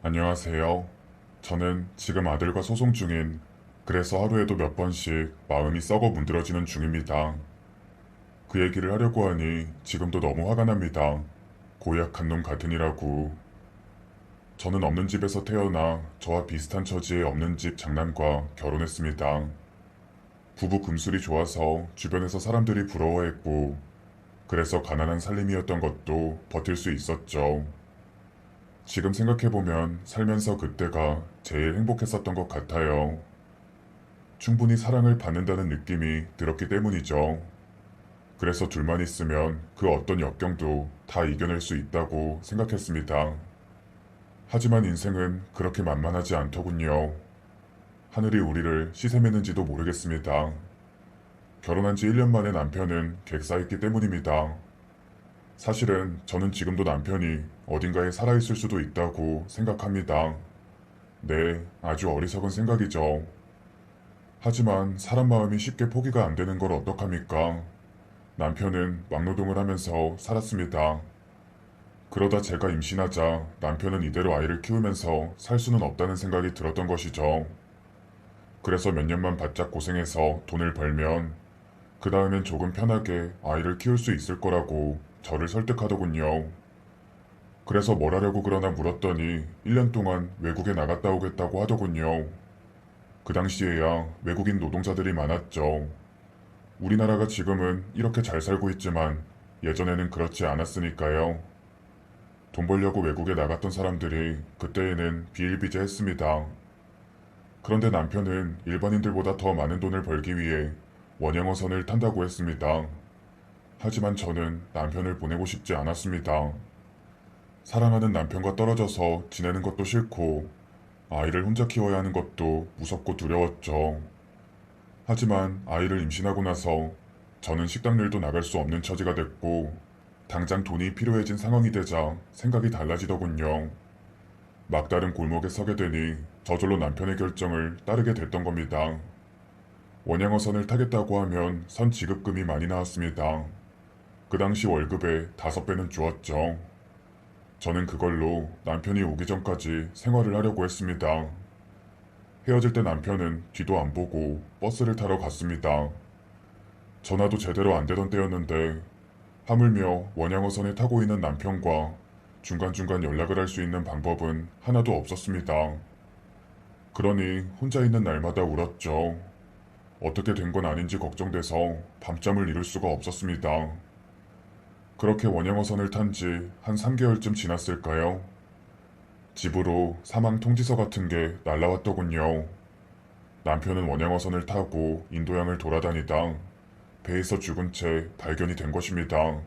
안녕하세요. 저는 지금 아들과 소송 중인, 그래서 하루에도 몇 번씩 마음이 썩어 문드러지는 중입니다. 그 얘기를 하려고 하니 지금도 너무 화가 납니다. 고약한 놈 같으니라고. 저는 없는 집에서 태어나 저와 비슷한 처지의 없는 집 장남과 결혼했습니다. 부부 금술이 좋아서 주변에서 사람들이 부러워했고, 그래서 가난한 살림이었던 것도 버틸 수 있었죠. 지금 생각해보면 살면서 그때가 제일 행복했었던 것 같아요. 충분히 사랑을 받는다는 느낌이 들었기 때문이죠. 그래서 둘만 있으면 그 어떤 역경도 다 이겨낼 수 있다고 생각했습니다. 하지만 인생은 그렇게 만만하지 않더군요. 하늘이 우리를 시샘했는지도 모르겠습니다. 결혼한 지 1년 만에 남편은 객사했기 때문입니다. 사실은 저는 지금도 남편이 어딘가에 살아있을 수도 있다고 생각합니다. 네, 아주 어리석은 생각이죠. 하지만 사람 마음이 쉽게 포기가 안 되는 걸 어떡합니까? 남편은 막노동을 하면서 살았습니다. 그러다 제가 임신하자 남편은 이대로 아이를 키우면서 살 수는 없다는 생각이 들었던 것이죠. 그래서 몇 년만 바짝 고생해서 돈을 벌면 그 다음엔 조금 편하게 아이를 키울 수 있을 거라고 저를 설득하더군요. 그래서 뭘 하려고 그러나 물었더니 1년 동안 외국에 나갔다 오겠다고 하더군요. 그 당시에야 외국인 노동자들이 많았죠. 우리나라가 지금은 이렇게 잘 살고 있지만 예전에는 그렇지 않았으니까요. 돈 벌려고 외국에 나갔던 사람들이 그때에는 비일비재했습니다. 그런데 남편은 일반인들보다 더 많은 돈을 벌기 위해 원양어선을 탄다고 했습니다. 하지만 저는 남편을 보내고 싶지 않았습니다. 사랑하는 남편과 떨어져서 지내는 것도 싫고 아이를 혼자 키워야 하는 것도 무섭고 두려웠죠. 하지만 아이를 임신하고 나서 저는 식당 일도 나갈 수 없는 처지가 됐고 당장 돈이 필요해진 상황이 되자 생각이 달라지더군요. 막다른 골목에 서게 되니 저절로 남편의 결정을 따르게 됐던 겁니다. 원양어선을 타겠다고 하면 선 지급금이 많이 나왔습니다. 그 당시 월급의 5배는 주었죠. 저는 그걸로 남편이 오기 전까지 생활을 하려고 했습니다. 헤어질 때 남편은 뒤도 안 보고 버스를 타러 갔습니다. 전화도 제대로 안 되던 때였는데 하물며 원양어선에 타고 있는 남편과 중간중간 연락을 할 수 있는 방법은 하나도 없었습니다. 그러니 혼자 있는 날마다 울었죠. 어떻게 된 건 아닌지 걱정돼서 밤잠을 이룰 수가 없었습니다. 그렇게 원양어선을 탄 지 한 3개월쯤 지났을까요? 집으로 사망 통지서 같은 게 날라왔더군요. 남편은 원양어선을 타고 인도양을 돌아다니다 배에서 죽은 채 발견이 된 것입니다.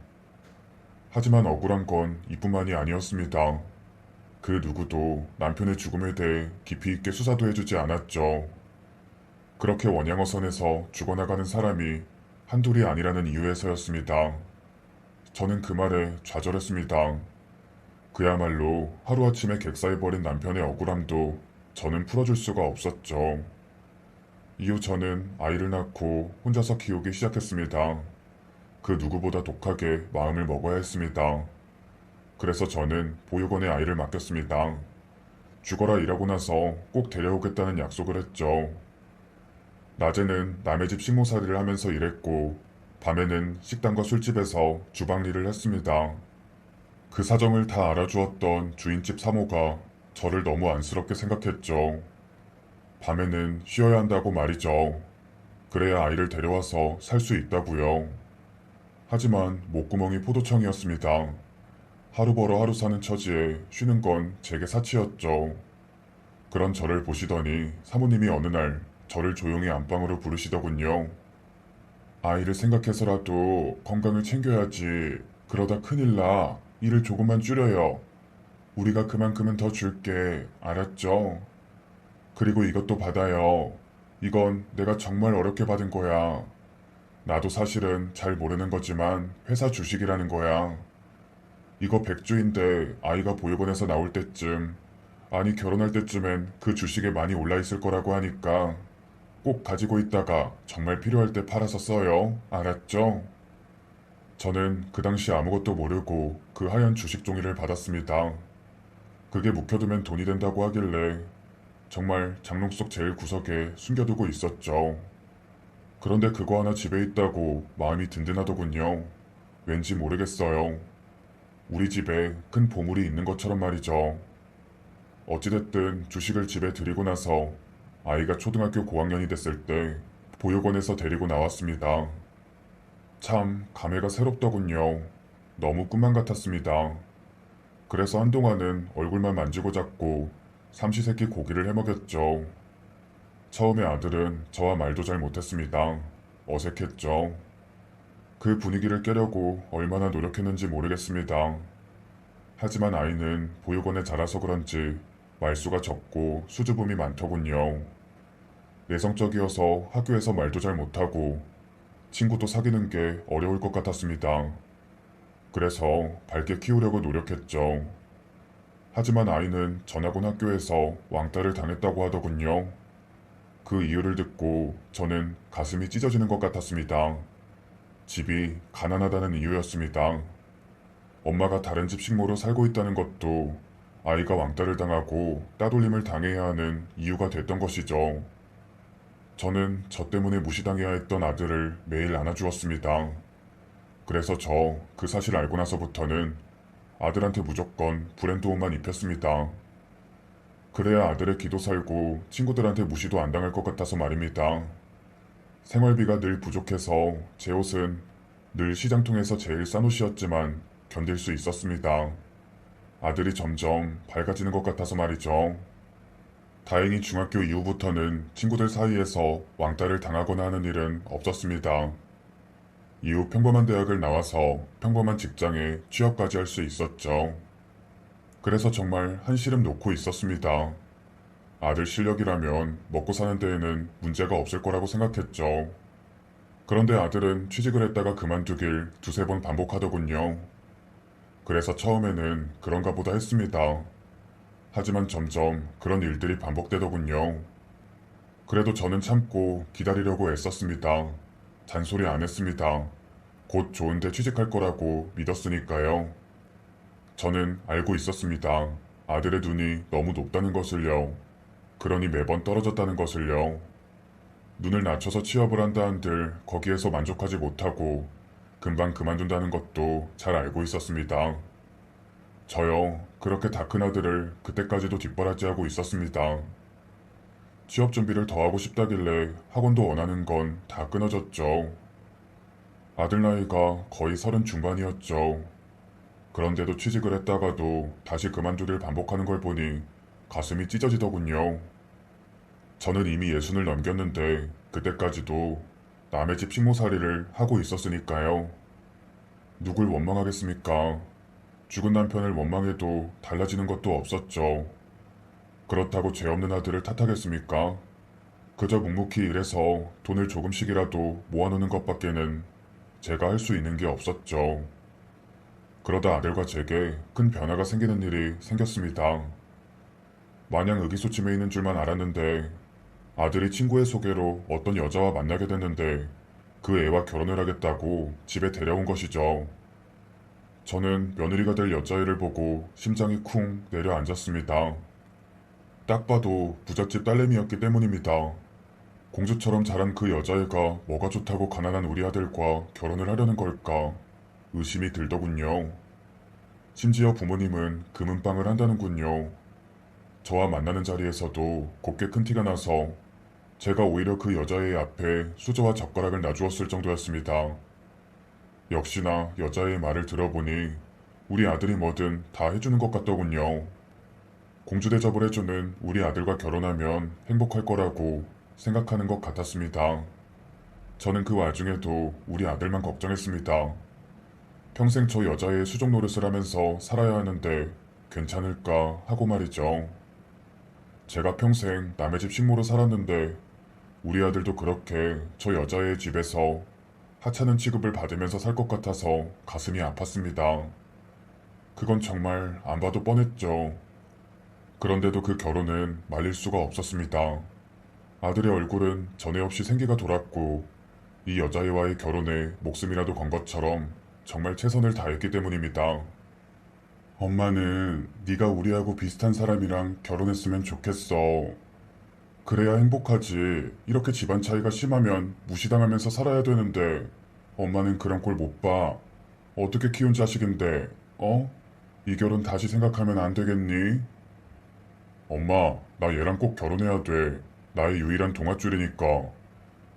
하지만 억울한 건 이뿐만이 아니었습니다. 그 누구도 남편의 죽음에 대해 깊이 있게 수사도 해주지 않았죠. 그렇게 원양어선에서 죽어나가는 사람이 한둘이 아니라는 이유에서였습니다. 저는 그 말에 좌절했습니다. 그야말로 하루아침에 객사해버린 남편의 억울함도 저는 풀어줄 수가 없었죠. 이후 저는 아이를 낳고 혼자서 키우기 시작했습니다. 그 누구보다 독하게 마음을 먹어야 했습니다. 그래서 저는 보육원에 아이를 맡겼습니다. 죽어라 일하고 나서 꼭 데려오겠다는 약속을 했죠. 낮에는 남의 집 식모살이를 하면서 일했고 밤에는 식당과 술집에서 주방 일을 했습니다. 그 사정을 다 알아주었던 주인집 사모가 저를 너무 안쓰럽게 생각했죠. 밤에는 쉬어야 한다고 말이죠. 그래야 아이를 데려와서 살 수 있다고요. 하지만 목구멍이 포도청이었습니다. 하루 벌어 하루 사는 처지에 쉬는 건 제게 사치였죠. 그런 저를 보시더니 사모님이 어느 날 저를 조용히 안방으로 부르시더군요. 아이를 생각해서라도 건강을 챙겨야지. 그러다 큰일 나. 일을 조금만 줄여요. 우리가 그만큼은 더 줄게. 알았죠? 그리고 이것도 받아요. 이건 내가 정말 어렵게 받은 거야. 나도 사실은 잘 모르는 거지만 회사 주식이라는 거야. 이거 100주인데 아이가 보육원에서 나올 때쯤, 아니 결혼할 때쯤엔 그 주식에 많이 올라 있을 거라고 하니까 꼭 가지고 있다가 정말 필요할 때 팔아서 써요. 알았죠? 저는 그 당시 아무것도 모르고 그 하얀 주식 종이를 받았습니다. 그게 묵혀두면 돈이 된다고 하길래 정말 장롱 속 제일 구석에 숨겨두고 있었죠. 그런데 그거 하나 집에 있다고 마음이 든든하더군요. 왠지 모르겠어요. 우리 집에 큰 보물이 있는 것처럼 말이죠. 어찌됐든 주식을 집에 들이고 나서 아이가 초등학교 고학년이 됐을 때 보육원에서 데리고 나왔습니다. 참 감회가 새롭더군요. 너무 꿈만 같았습니다. 그래서 한동안은 얼굴만 만지고 잡고 삼시세끼 고기를 해먹였죠. 처음에 아들은 저와 말도 잘 못했습니다. 어색했죠. 그 분위기를 깨려고 얼마나 노력했는지 모르겠습니다. 하지만 아이는 보육원에 자라서 그런지 말수가 적고 수줍음이 많더군요. 내성적이어서 학교에서 말도 잘 못하고 친구도 사귀는 게 어려울 것 같았습니다. 그래서 밝게 키우려고 노력했죠. 하지만 아이는 전학온 학교에서 왕따를 당했다고 하더군요. 그 이유를 듣고 저는 가슴이 찢어지는 것 같았습니다. 집이 가난하다는 이유였습니다. 엄마가 다른 집 식모로 살고 있다는 것도 아이가 왕따를 당하고 따돌림을 당해야 하는 이유가 됐던 것이죠. 저는 저 때문에 무시당해야 했던 아들을 매일 안아주었습니다. 그래서 저 그 사실 알고 나서부터는 아들한테 무조건 브랜드 옷만 입혔습니다. 그래야 아들의 기도 살고 친구들한테 무시도 안 당할 것 같아서 말입니다. 생활비가 늘 부족해서 제 옷은 늘 시장통에서 제일 싼 옷이었지만 견딜 수 있었습니다. 아들이 점점 밝아지는 것 같아서 말이죠. 다행히 중학교 이후부터는 친구들 사이에서 왕따를 당하거나 하는 일은 없었습니다. 이후 평범한 대학을 나와서 평범한 직장에 취업까지 할 수 있었죠. 그래서 정말 한시름 놓고 있었습니다. 아들 실력이라면 먹고 사는 데에는 문제가 없을 거라고 생각했죠. 그런데 아들은 취직을 했다가 그만두길 두세 번 반복하더군요. 그래서 처음에는 그런가 보다 했습니다. 하지만 점점 그런 일들이 반복되더군요. 그래도 저는 참고 기다리려고 애썼습니다. 잔소리 안 했습니다. 곧 좋은데 취직할 거라고 믿었으니까요. 저는 알고 있었습니다. 아들의 눈이 너무 높다는 것을요. 그러니 매번 떨어졌다는 것을요. 눈을 낮춰서 취업을 한다 한들 거기에서 만족하지 못하고 금방 그만둔다는 것도 잘 알고 있었습니다. 저요, 그렇게 다 큰 아들을 그때까지도 뒷바라지하고 있었습니다. 취업 준비를 더 하고 싶다길래 학원도 원하는 건 다 끊어졌죠. 아들 나이가 거의 30 중반이었죠. 그런데도 취직을 했다가도 다시 그만두길 반복하는 걸 보니 가슴이 찢어지더군요. 저는 이미 60을 넘겼는데 그때까지도 남의 집 식모살이를 하고 있었으니까요. 누굴 원망하겠습니까? 죽은 남편을 원망해도 달라지는 것도 없었죠. 그렇다고 죄 없는 아들을 탓하겠습니까? 그저 묵묵히 일해서 돈을 조금씩이라도 모아놓는 것밖에는 제가 할 수 있는 게 없었죠. 그러다 아들과 제게 큰 변화가 생기는 일이 생겼습니다. 마냥 의기소침해 있는 줄만 알았는데 아들이 친구의 소개로 어떤 여자와 만나게 됐는데 그 애와 결혼을 하겠다고 집에 데려온 것이죠. 저는 며느리가 될 여자애를 보고 심장이 쿵 내려앉았습니다. 딱 봐도 부잣집 딸내미였기 때문입니다. 공주처럼 자란 그 여자애가 뭐가 좋다고 가난한 우리 아들과 결혼을 하려는 걸까 의심이 들더군요. 심지어 부모님은 금은방을 한다는군요. 저와 만나는 자리에서도 곱게 큰 티가 나서 제가 오히려 그 여자애 앞에 수저와 젓가락을 놔주었을 정도였습니다. 역시나 여자의 말을 들어보니 우리 아들이 뭐든 다 해주는 것 같더군요. 공주 대접을 해주는 우리 아들과 결혼하면 행복할 거라고 생각하는 것 같았습니다. 저는 그 와중에도 우리 아들만 걱정했습니다. 평생 저 여자의 수족 노릇을 하면서 살아야 하는데 괜찮을까 하고 말이죠. 제가 평생 남의 집 식모로 살았는데 우리 아들도 그렇게 저 여자의 집에서 하찮은 취급을 받으면서 살 것 같아서 가슴이 아팠습니다. 그건 정말 안 봐도 뻔했죠. 그런데도 그 결혼은 말릴 수가 없었습니다. 아들의 얼굴은 전에 없이 생기가 돌았고 이 여자애와의 결혼에 목숨이라도 건 것처럼 정말 최선을 다했기 때문입니다. 엄마는 네가 우리하고 비슷한 사람이랑 결혼했으면 좋겠어. 그래야 행복하지. 이렇게 집안 차이가 심하면 무시당하면서 살아야 되는데 엄마는 그런 꼴 못 봐. 어떻게 키운 자식인데, 어? 이 결혼 다시 생각하면 안 되겠니? 엄마, 나 얘랑 꼭 결혼해야 돼. 나의 유일한 동아줄이니까.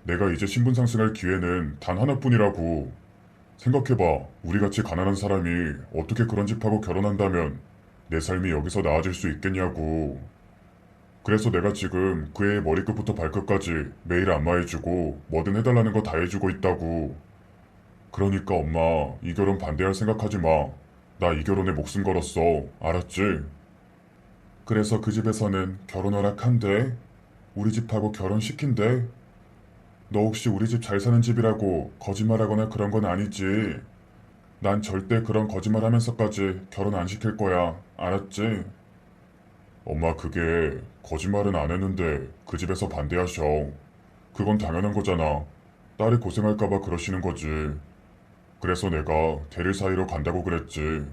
내가 이제 신분 상승할 기회는 단 하나뿐이라고. 생각해봐. 우리같이 가난한 사람이 어떻게 그런 집하고 결혼한다면 내 삶이 여기서 나아질 수 있겠냐고. 그래서 내가 지금 그 애의 머리끝부터 발끝까지 매일 안마해주고 뭐든 해달라는 거 다 해주고 있다고. 그러니까 엄마, 이 결혼 반대할 생각하지 마. 나 이 결혼에 목숨 걸었어. 알았지? 그래서 그 집에서는 결혼 허락한대. 우리 집하고 결혼시킨대. 너 혹시 우리 집 잘 사는 집이라고 거짓말하거나 그런 건 아니지? 난 절대 그런 거짓말 하면서까지 결혼 안 시킬 거야. 알았지? 엄마, 그게 거짓말은 안 했는데 그 집에서 반대하셔. 그건 당연한 거잖아. 딸이 고생할까봐 그러시는 거지. 그래서 내가 대릴 사이로 간다고 그랬지.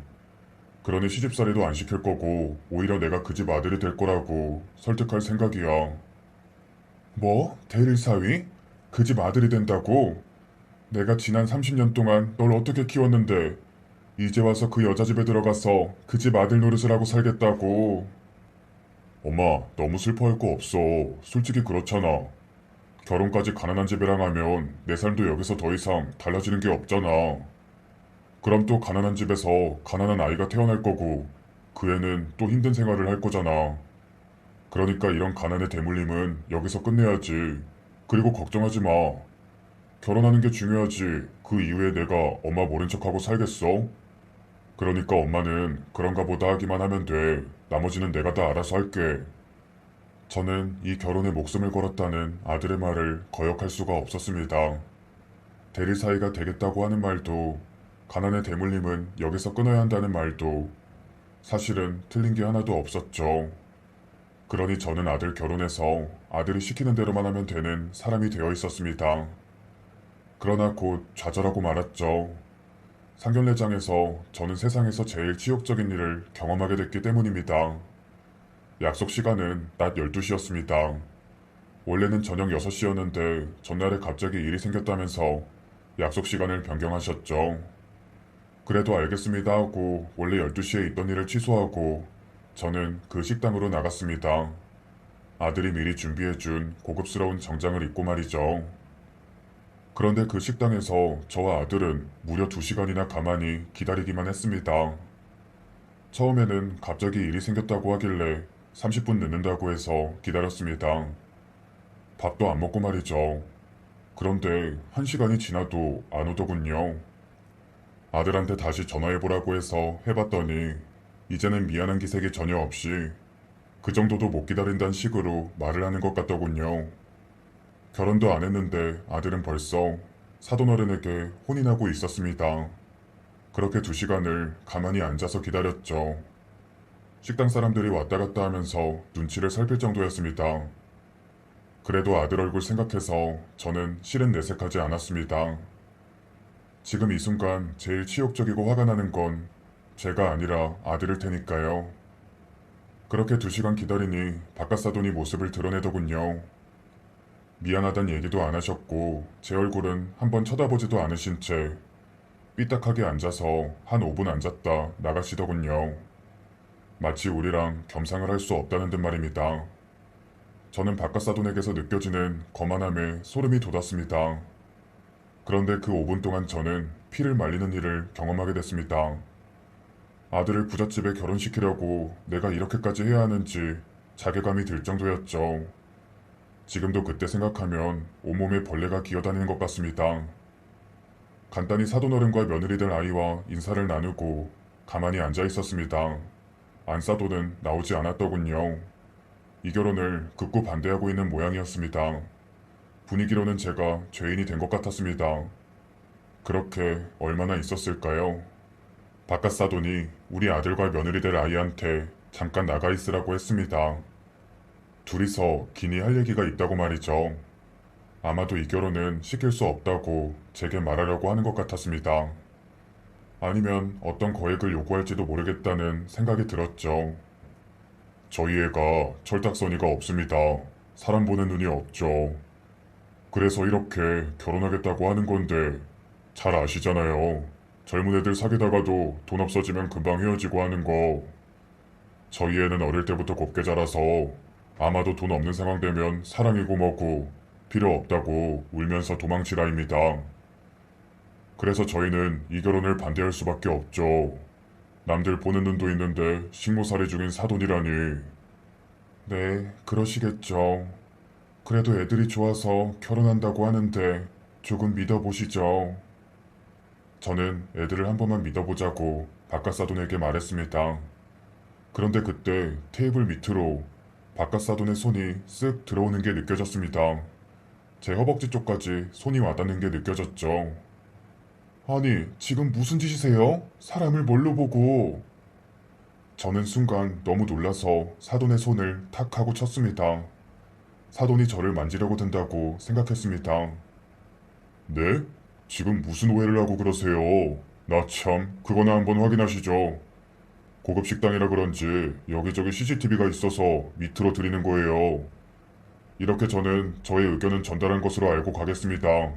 그러니 시집살이도 안 시킬 거고 오히려 내가 그 집 아들이 될 거라고 설득할 생각이야. 뭐? 대릴 사위? 그 집 아들이 된다고? 내가 지난 30년 동안 널 어떻게 키웠는데 이제 와서 그 여자 집에 들어가서 그 집 아들 노릇을 하고 살겠다고. 엄마, 너무 슬퍼할 거 없어. 솔직히 그렇잖아. 결혼까지 가난한 집이랑 하면 내 삶도 여기서 더 이상 달라지는 게 없잖아. 그럼 또 가난한 집에서 가난한 아이가 태어날 거고 그 애는 또 힘든 생활을 할 거잖아. 그러니까 이런 가난의 대물림은 여기서 끝내야지. 그리고 걱정하지 마. 결혼하는 게 중요하지. 그 이후에 내가 엄마 모른 척하고 살겠어? 그러니까 엄마는 그런가 보다 하기만 하면 돼. 나머지는 내가 다 알아서 할게. 저는 이 결혼에 목숨을 걸었다는 아들의 말을 거역할 수가 없었습니다. 대리 사이가 되겠다고 하는 말도, 가난의 대물림은 여기서 끊어야 한다는 말도 사실은 틀린 게 하나도 없었죠. 그러니 저는 아들 결혼해서 아들이 시키는 대로만 하면 되는 사람이 되어 있었습니다. 그러나 곧 좌절하고 말았죠. 상견례장에서 저는 세상에서 제일 치욕적인 일을 경험하게 됐기 때문입니다. 약속 시간은 낮 12시였습니다. 원래는 저녁 6시였는데 전날에 갑자기 일이 생겼다면서 약속 시간을 변경하셨죠. 그래도 알겠습니다 하고 원래 12시에 있던 일을 취소하고 저는 그 식당으로 나갔습니다. 아들이 미리 준비해준 고급스러운 정장을 입고 말이죠. 그런데 그 식당에서 저와 아들은 무려 2시간이나 가만히 기다리기만 했습니다. 처음에는 갑자기 일이 생겼다고 하길래 30분 늦는다고 해서 기다렸습니다. 밥도 안 먹고 말이죠. 그런데 1시간이 지나도 안 오더군요. 아들한테 다시 전화해보라고 해서 해봤더니 이제는 미안한 기색이 전혀 없이 그 정도도 못 기다린다는 식으로 말을 하는 것 같더군요. 결혼도 안 했는데 아들은 벌써 사돈 어른에게 혼인하고 있었습니다. 그렇게 2시간을 가만히 앉아서 기다렸죠. 식당 사람들이 왔다 갔다 하면서 눈치를 살필 정도였습니다. 그래도 아들 얼굴 생각해서 저는 실은 내색하지 않았습니다. 지금 이 순간 제일 치욕적이고 화가 나는 건 제가 아니라 아들일 테니까요. 그렇게 2시간 기다리니 바깥사돈이 모습을 드러내더군요. 미안하단 얘기도 안 하셨고 제 얼굴은 한번 쳐다보지도 않으신 채 삐딱하게 앉아서 한 5분 앉았다 나가시더군요. 마치 우리랑 겸상을 할 수 없다는 듯 말입니다. 저는 바깥사돈에게서 느껴지는 거만함에 소름이 돋았습니다. 그런데 그 5분 동안 저는 피를 말리는 일을 경험하게 됐습니다. 아들을 부잣집에 결혼시키려고 내가 이렇게까지 해야 하는지 자괴감이 들 정도였죠. 지금도 그때 생각하면 온몸에 벌레가 기어다니는 것 같습니다. 간단히 사돈어른과 며느리 될 아이와 인사를 나누고 가만히 앉아 있었습니다. 안사돈은 나오지 않았더군요. 이 결혼을 극구 반대하고 있는 모양이었습니다. 분위기로는 제가 죄인이 된 것 같았습니다. 그렇게 얼마나 있었을까요? 바깥 사돈이 우리 아들과 며느리 될 아이한테 잠깐 나가 있으라고 했습니다. 둘이서 기니 할 얘기가 있다고 말이죠. 아마도 이 결혼은 시킬 수 없다고 제게 말하려고 하는 것 같았습니다. 아니면 어떤 거액을 요구할지도 모르겠다는 생각이 들었죠. 저희 애가 철딱서니가 없습니다. 사람 보는 눈이 없죠. 그래서 이렇게 결혼하겠다고 하는 건데 잘 아시잖아요. 젊은 애들 사귀다가도 돈 없어지면 금방 헤어지고 하는 거. 저희 애는 어릴 때부터 곱게 자라서 아마도 돈 없는 상황 되면 사랑이고 뭐고 필요 없다고 울면서 도망칠 아이입니다. 그래서 저희는 이 결혼을 반대할 수밖에 없죠. 남들 보는 눈도 있는데 식모살이 중인 사돈이라니. 네, 그러시겠죠. 그래도 애들이 좋아서 결혼한다고 하는데 조금 믿어보시죠. 저는 애들을 한 번만 믿어보자고 바깥 사돈에게 말했습니다. 그런데 그때 테이블 밑으로 바깥 사돈의 손이 쓱 들어오는 게 느껴졌습니다. 제 허벅지 쪽까지 손이 와닿는 게 느껴졌죠. 아니, 지금 무슨 짓이세요? 사람을 뭘로 보고? 저는 순간 너무 놀라서 사돈의 손을 탁 하고 쳤습니다. 사돈이 저를 만지려고 든다고 생각했습니다. 네? 지금 무슨 오해를 하고 그러세요? 나 참, 그거나 한번 확인하시죠. 고급 식당이라 그런지 여기저기 CCTV가 있어서 밑으로 드리는 거예요. 이렇게 저는 저의 의견은 전달한 것으로 알고 가겠습니다.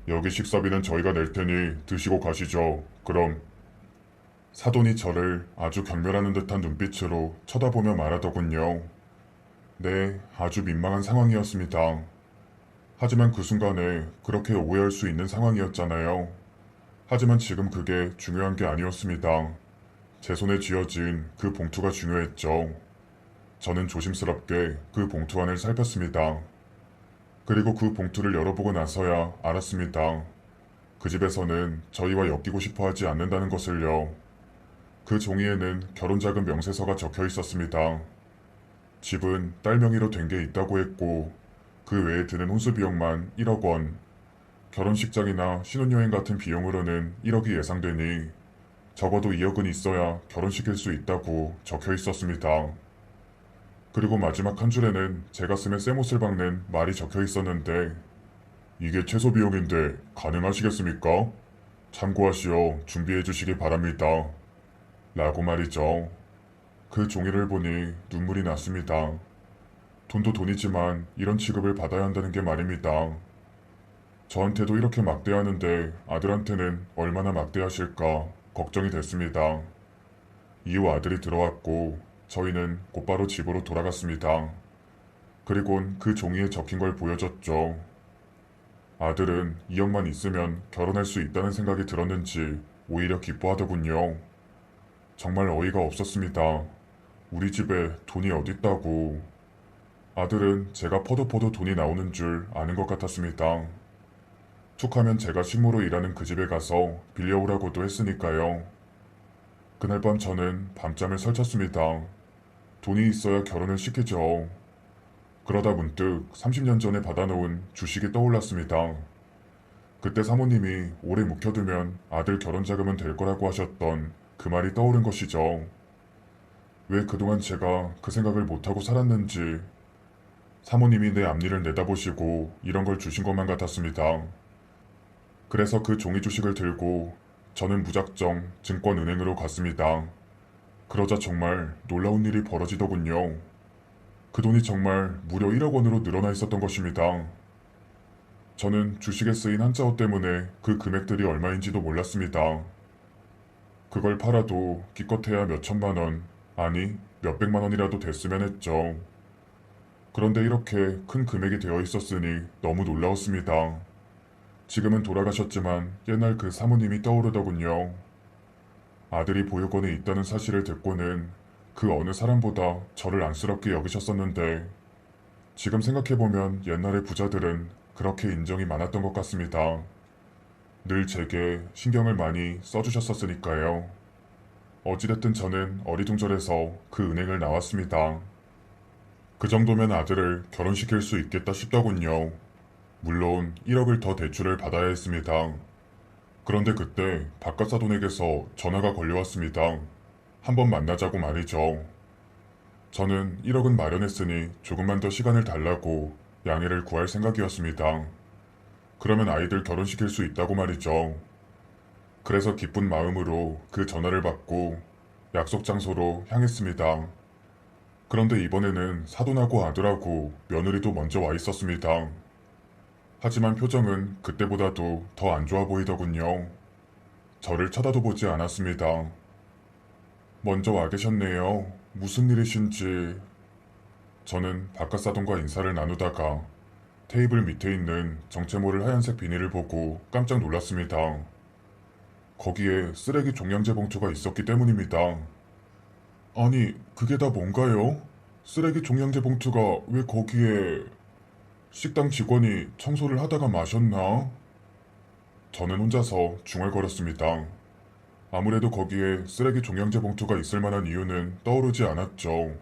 여기 식사비는 저희가 낼 테니 드시고 가시죠. 그럼. 사돈이 저를 아주 경멸하는 듯한 눈빛으로 쳐다보며 말하더군요. 네, 아주 민망한 상황이었습니다. 하지만 그 순간에 그렇게 오해할 수 있는 상황이었잖아요. 하지만 지금 그게 중요한 게 아니었습니다. 제 손에 쥐어진 그 봉투가 중요했죠. 저는 조심스럽게 그 봉투 안을 살폈습니다. 그리고 그 봉투를 열어보고 나서야 알았습니다. 그 집에서는 저희와 엮이고 싶어 하지 않는다는 것을요. 그 종이에는 결혼자금 명세서가 적혀 있었습니다. 집은 딸 명의로 된 게 있다고 했고 그 외에 드는 혼수 비용만 1억 원, 결혼식장이나 신혼여행 같은 비용으로는 1억이 예상되니 적어도 2억은 있어야 결혼시킬 수 있다고 적혀 있었습니다. 그리고 마지막 한 줄에는 제 가슴에 쇠못을 박는 말이 적혀 있었는데 이게 최소 비용인데 가능하시겠습니까? 참고하시어 준비해 주시기 바랍니다. 라고 말이죠. 그 종이를 보니 눈물이 났습니다. 돈도 돈이지만 이런 취급을 받아야 한다는 게 말입니다. 저한테도 이렇게 막대하는데 아들한테는 얼마나 막대하실까 걱정이 됐습니다. 이후 아들이 들어왔고 저희는 곧바로 집으로 돌아갔습니다. 그리곤 그 종이에 적힌 걸 보여줬죠. 아들은 2억만 있으면 결혼할 수 있다는 생각이 들었는지 오히려 기뻐하더군요. 정말 어이가 없었습니다. 우리 집에 돈이 어딨다고. 아들은 제가 퍼도퍼도 돈이 나오는 줄 아는 것 같았습니다. 툭하면 제가 식모로 일하는 그 집에 가서 빌려오라고도 했으니까요. 그날 밤 저는 밤잠을 설쳤습니다. 돈이 있어야 결혼을 시키죠. 그러다 문득 30년 전에 받아놓은 주식이 떠올랐습니다. 그때 사모님이 오래 묵혀두면 아들 결혼 자금은 될 거라고 하셨던 그 말이 떠오른 것이죠. 왜 그동안 제가 그 생각을 못하고 살았는지 사모님이 내 앞니를 내다보시고 이런 걸 주신 것만 같았습니다. 그래서 그 종이 주식을 들고 저는 무작정 증권은행으로 갔습니다. 그러자 정말 놀라운 일이 벌어지더군요. 그 돈이 정말 무려 1억 원으로 늘어나 있었던 것입니다. 저는 주식에 쓰인 한자어 때문에 그 금액들이 얼마인지도 몰랐습니다. 그걸 팔아도 기껏해야 몇 천만 원, 아니 몇백만 원이라도 됐으면 했죠. 그런데 이렇게 큰 금액이 되어 있었으니 너무 놀라웠습니다. 지금은 돌아가셨지만 옛날 그 사모님이 떠오르더군요. 아들이 보육원에 있다는 사실을 듣고는 그 어느 사람보다 저를 안쓰럽게 여기셨었는데 지금 생각해보면 옛날의 부자들은 그렇게 인정이 많았던 것 같습니다. 늘 제게 신경을 많이 써주셨었으니까요. 어찌됐든 저는 어리둥절해서 그 은행을 나왔습니다. 그 정도면 아들을 결혼시킬 수 있겠다 싶더군요. 물론 1억을 더 대출을 받아야 했습니다. 그런데 그때 바깥사돈에게서 전화가 걸려왔습니다. 한번 만나자고 말이죠. 저는 1억은 마련했으니 조금만 더 시간을 달라고 양해를 구할 생각이었습니다. 그러면 아이들 결혼시킬 수 있다고 말이죠. 그래서 기쁜 마음으로 그 전화를 받고 약속 장소로 향했습니다. 그런데 이번에는 사돈하고 아들하고 며느리도 먼저 와 있었습니다. 하지만 표정은 그때보다도 더 안 좋아 보이더군요. 저를 쳐다도 보지 않았습니다. 먼저 와 계셨네요. 무슨 일이신지. 저는 바깥사돈과 인사를 나누다가 테이블 밑에 있는 정체 모를 하얀색 비닐을 보고 깜짝 놀랐습니다. 거기에 쓰레기 종량제 봉투가 있었기 때문입니다. 아니, 그게 다 뭔가요? 쓰레기 종량제 봉투가 왜 거기에... 식당 직원이 청소를 하다가 마셨나? 저는 혼자서 중얼거렸습니다. 아무래도 거기에 쓰레기 종량제 봉투가 있을 만한 이유는 떠오르지 않았죠.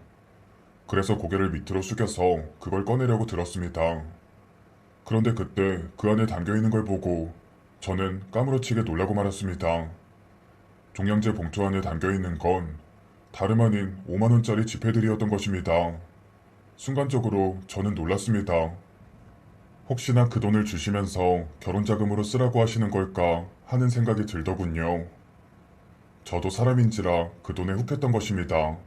그래서 고개를 밑으로 숙여서 그걸 꺼내려고 들었습니다. 그런데 그때 그 안에 담겨있는 걸 보고 저는 까무러치게 놀라고 말았습니다. 종량제 봉투 안에 담겨있는 건 다름 아닌 5만원짜리 지폐들이었던 것입니다. 순간적으로 저는 놀랐습니다. 혹시나 그 돈을 주시면서 결혼자금으로 쓰라고 하시는 걸까 하는 생각이 들더군요. 저도 사람인지라 그 돈에 훅했던 것입니다.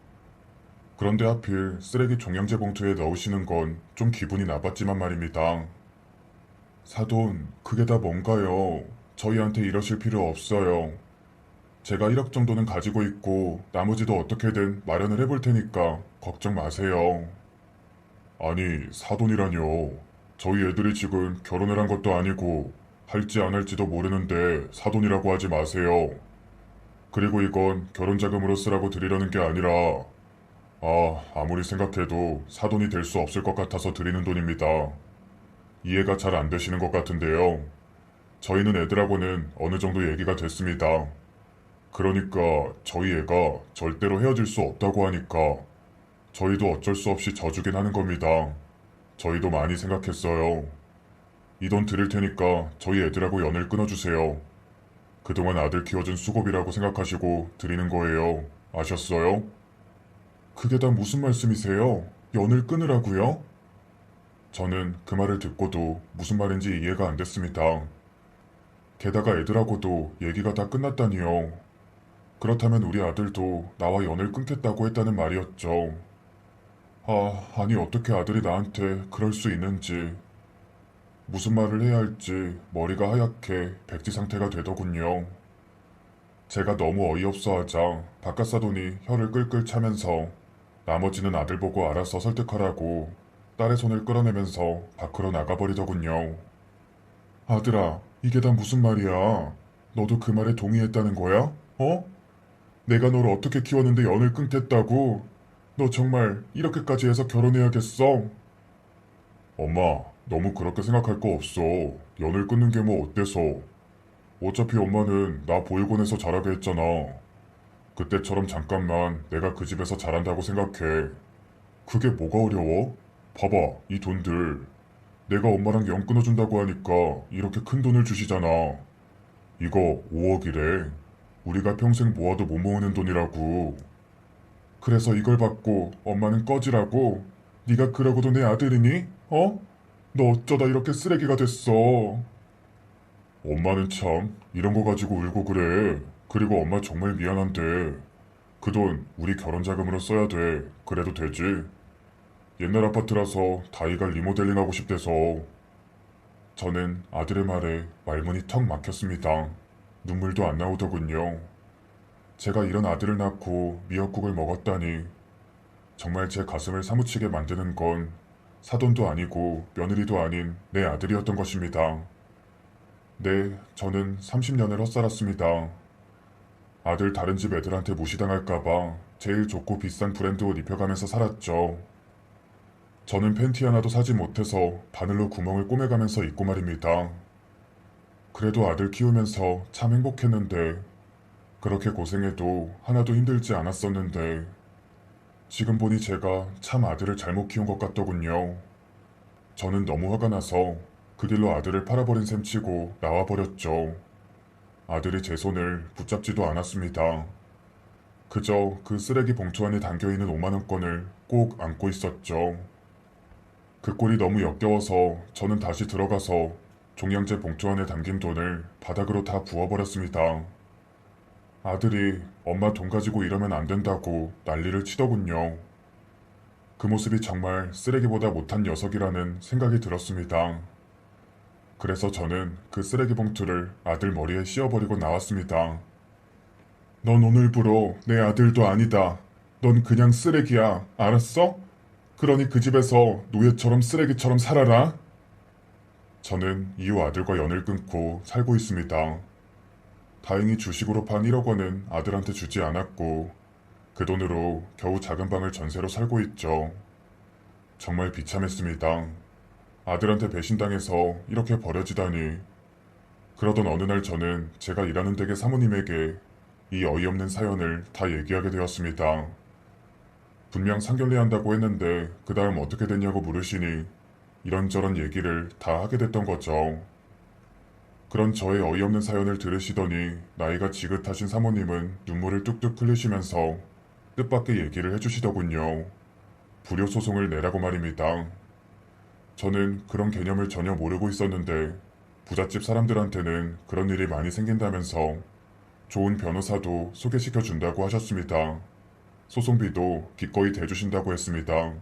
그런데 하필 쓰레기 종량제 봉투에 넣으시는 건 좀 기분이 나빴지만 말입니다. 사돈, 그게 다 뭔가요? 저희한테 이러실 필요 없어요. 제가 1억 정도는 가지고 있고 나머지도 어떻게든 마련을 해볼 테니까 걱정 마세요. 아니, 사돈이라뇨. 저희 애들이 지금 결혼을 한 것도 아니고 할지 안 할지도 모르는데 사돈이라고 하지 마세요. 그리고 이건 결혼자금으로 쓰라고 드리려는 게 아니라 아무리 생각해도 사돈이 될 수 없을 것 같아서 드리는 돈입니다. 이해가 잘 안 되시는 것 같은데요. 저희는 애들하고는 어느 정도 얘기가 됐습니다. 그러니까 저희 애가 절대로 헤어질 수 없다고 하니까 저희도 어쩔 수 없이 져주긴 하는 겁니다. 저희도 많이 생각했어요. 이 돈 드릴 테니까 저희 애들하고 연을 끊어주세요. 그동안 아들 키워준 수고비라고 생각하시고 드리는 거예요. 아셨어요? 그게 다 무슨 말씀이세요? 연을 끊으라고요? 저는 그 말을 듣고도 무슨 말인지 이해가 안 됐습니다. 게다가 애들하고도 얘기가 다 끝났다니요. 그렇다면 우리 아들도 나와 연을 끊겠다고 했다는 말이었죠. 아니 어떻게 아들이 나한테 그럴 수 있는지. 무슨 말을 해야 할지 머리가 하얗게 백지 상태가 되더군요. 제가 너무 어이없어 하자 바깥사돈이 혀를 끌끌 차면서 나머지는 아들 보고 알아서 설득하라고 딸의 손을 끌어내면서 밖으로 나가버리더군요. 아들아, 이게 다 무슨 말이야? 너도 그 말에 동의했다는 거야? 어? 내가 너를 어떻게 키웠는데 연을 끊겠다고? 너 정말 이렇게까지 해서 결혼해야겠어? 엄마, 너무 그렇게 생각할 거 없어. 연을 끊는 게 뭐 어때서? 어차피 엄마는 나 보육원에서 자라게 했잖아. 그때처럼 잠깐만 내가 그 집에서 자란다고 생각해. 그게 뭐가 어려워? 봐봐, 이 돈들. 내가 엄마랑 연 끊어준다고 하니까 이렇게 큰 돈을 주시잖아. 이거 5억이래. 우리가 평생 모아도 못 모으는 돈이라고. 그래서 이걸 받고 엄마는 꺼지라고? 네가 그러고도 내 아들이니? 어? 너 어쩌다 이렇게 쓰레기가 됐어. 엄마는 참 이런 거 가지고 울고 그래. 그리고 엄마 정말 미안한데 그 돈 우리 결혼 자금으로 써야 돼. 그래도 되지? 옛날 아파트라서 다이가 리모델링 하고 싶대서. 저는 아들의 말에 말문이 턱 막혔습니다. 눈물도 안 나오더군요. 제가 이런 아들을 낳고 미역국을 먹었다니. 정말 제 가슴을 사무치게 만드는 건 사돈도 아니고 며느리도 아닌 내 아들이었던 것입니다. 네, 저는 30년을 헛살았습니다. 아들 다른 집 애들한테 무시당할까봐 제일 좋고 비싼 브랜드 옷 입혀가면서 살았죠. 저는 팬티 하나도 사지 못해서 바늘로 구멍을 꼬매가면서 입고 말입니다. 그래도 아들 키우면서 참 행복했는데 그렇게 고생해도 하나도 힘들지 않았었는데 지금 보니 제가 참 아들을 잘못 키운 것 같더군요. 저는 너무 화가 나서 그 길로 아들을 팔아버린 셈 치고 나와버렸죠. 아들이 제 손을 붙잡지도 않았습니다. 그저 그 쓰레기 봉투 안에 담겨있는 5만원권을 꼭 안고 있었죠. 그 꼴이 너무 역겨워서 저는 다시 들어가서 종량제 봉투 안에 담긴 돈을 바닥으로 다 부어버렸습니다. 아들이 엄마 돈 가지고 이러면 안 된다고 난리를 치더군요. 그 모습이 정말 쓰레기보다 못한 녀석이라는 생각이 들었습니다. 그래서 저는 그 쓰레기 봉투를 아들 머리에 씌워버리고 나왔습니다. 넌 오늘부로 내 아들도 아니다. 넌 그냥 쓰레기야. 알았어? 그러니 그 집에서 노예처럼 쓰레기처럼 살아라. 저는 이후 아들과 연을 끊고 살고 있습니다. 다행히 주식으로 판 1억 원은 아들한테 주지 않았고 그 돈으로 겨우 작은 방을 전세로 살고 있죠. 정말 비참했습니다. 아들한테 배신당해서 이렇게 버려지다니. 그러던 어느 날 저는 제가 일하는 댁의 사모님에게 이 어이없는 사연을 다 얘기하게 되었습니다. 분명 상견례 한다고 했는데 그 다음 어떻게 됐냐고 물으시니 이런저런 얘기를 다 하게 됐던 거죠. 그런 저의 어이없는 사연을 들으시더니 나이가 지긋하신 사모님은 눈물을 뚝뚝 흘리시면서 뜻밖의 얘기를 해주시더군요. 불효소송을 내라고 말입니다. 저는 그런 개념을 전혀 모르고 있었는데 부잣집 사람들한테는 그런 일이 많이 생긴다면서 좋은 변호사도 소개시켜 준다고 하셨습니다. 소송비도 기꺼이 대주신다고 했습니다.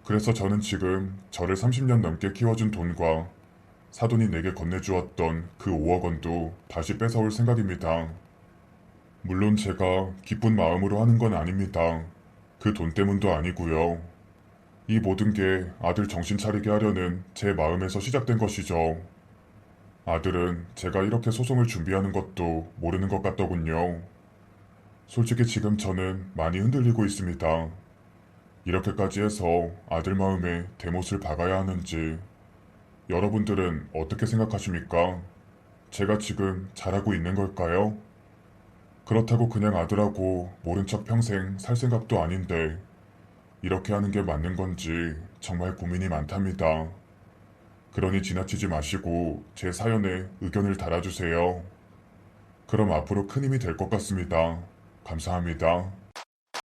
그래서 저는 지금 저를 30년 넘게 키워준 돈과 사돈이 내게 건네주었던 그 5억 원도 다시 뺏어올 생각입니다. 물론 제가 기쁜 마음으로 하는 건 아닙니다. 그 돈 때문도 아니고요. 이 모든 게 아들 정신 차리게 하려는 제 마음에서 시작된 것이죠. 아들은 제가 이렇게 소송을 준비하는 것도 모르는 것 같더군요. 솔직히 지금 저는 많이 흔들리고 있습니다. 이렇게까지 해서 아들 마음에 대못을 박아야 하는지. 여러분들은 어떻게 생각하십니까? 제가 지금 잘하고 있는 걸까요? 그렇다고 그냥 아들하고 모른 척 평생 살 생각도 아닌데 이렇게 하는 게 맞는 건지 정말 고민이 많답니다. 그러니 지나치지 마시고 제 사연에 의견을 달아주세요. 그럼 앞으로 큰 힘이 될 것 같습니다. 감사합니다.